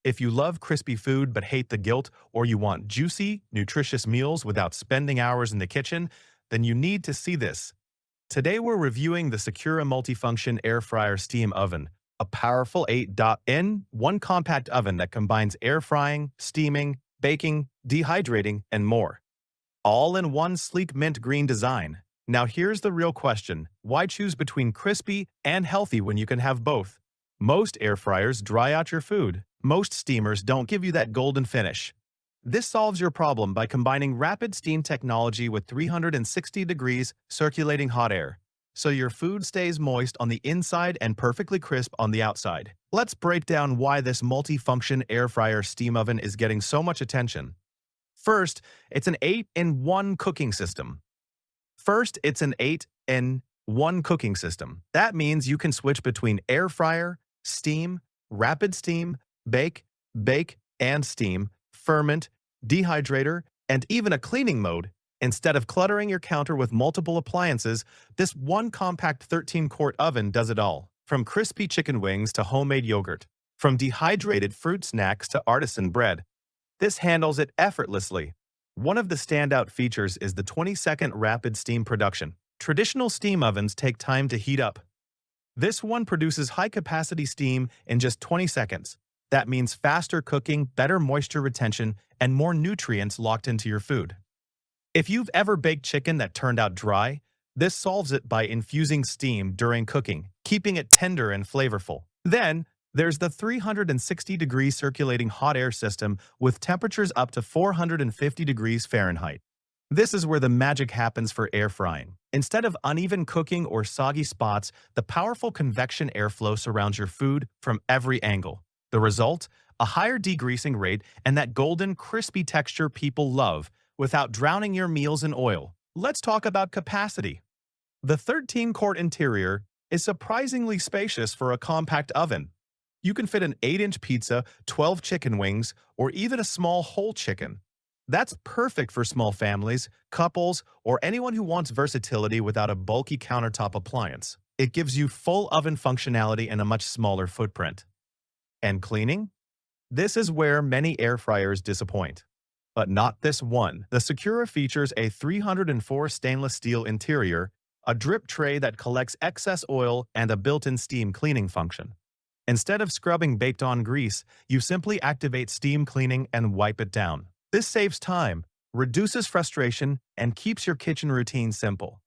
If you love crispy food but hate the guilt, or you want juicy, nutritious meals without spending hours in the kitchen, then you need to see this. Today we're reviewing the Secura Multifunction Air Fryer Steam Oven, a powerful 8.in-1 compact oven that combines air frying, steaming, baking, dehydrating, and more. All in one sleek mint green design. Now here's the real question. Why choose between crispy and healthy when you can have both? Most air fryers dry out your food. Most steamers don't give you that golden finish. This solves your problem by combining rapid steam technology with 360 degrees circulating hot air, so your food stays moist on the inside and perfectly crisp on the outside. Let's break down why this multi-function air fryer steam oven is getting so much attention. First, it's an 8-in-1 cooking system. That means you can switch between air fryer, steam, rapid steam, bake, and steam, ferment, dehydrator, and even a cleaning mode. Instead of cluttering your counter with multiple appliances, this one compact 13-quart oven does it all. From crispy chicken wings to homemade yogurt, from dehydrated fruit snacks to artisan bread, this handles it effortlessly. One of the standout features is the 20-second rapid steam production. Traditional steam ovens take time to heat up. This one produces high-capacity steam in just 20 seconds. That means faster cooking, better moisture retention, and more nutrients locked into your food. If you've ever baked chicken that turned out dry, this solves it by infusing steam during cooking, keeping it tender and flavorful. Then, there's the 360-degree circulating hot air system with temperatures up to 450 degrees Fahrenheit. This is where the magic happens for air frying. Instead of uneven cooking or soggy spots, the powerful convection airflow surrounds your food from every angle. The result? A higher degreasing rate and that golden, crispy texture people love without drowning your meals in oil. Let's talk about capacity. The 13-quart interior is surprisingly spacious for a compact oven. You can fit an 8-inch pizza, 12 chicken wings, or even a small whole chicken. That's perfect for small families, couples, or anyone who wants versatility without a bulky countertop appliance. It gives you full oven functionality in a much smaller footprint. And cleaning? This is where many air fryers disappoint. But not this one. The Secura features a 304 stainless steel interior, a drip tray that collects excess oil, and a built-in steam cleaning function. Instead of scrubbing baked-on grease, you simply activate steam cleaning and wipe it down. This saves time, reduces frustration, and keeps your kitchen routine simple.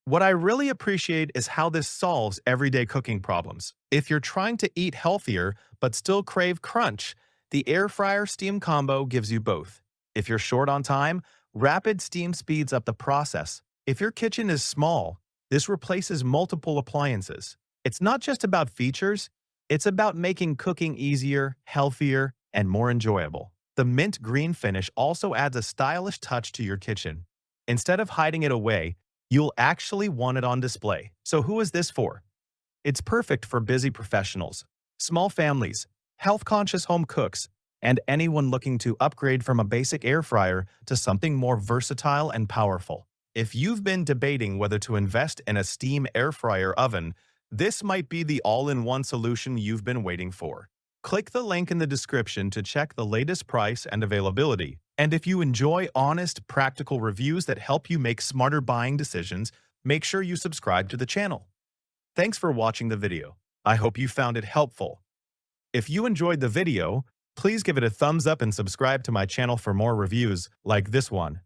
What I really appreciate is how this solves everyday cooking problems. If you're trying to eat healthier but still crave crunch, the air fryer steam combo gives you both. If you're short on time, rapid steam speeds up the process. If your kitchen is small, this replaces multiple appliances. It's not just about features, it's about making cooking easier, healthier, and more enjoyable. The mint green finish also adds a stylish touch to your kitchen. Instead of hiding it away, you'll actually want it on display. So who is this for? It's perfect for busy professionals, small families, health-conscious home cooks, and anyone looking to upgrade from a basic air fryer to something more versatile and powerful. If you've been debating whether to invest in a steam air fryer oven, this might be the all-in-one solution you've been waiting for. Click the link in the description to check the latest price and availability. And if you enjoy honest, practical reviews that help you make smarter buying decisions, make sure you subscribe to the channel. Thanks for watching the video. I hope you found it helpful. If you enjoyed the video, please give it a thumbs up and subscribe to my channel for more reviews like this one.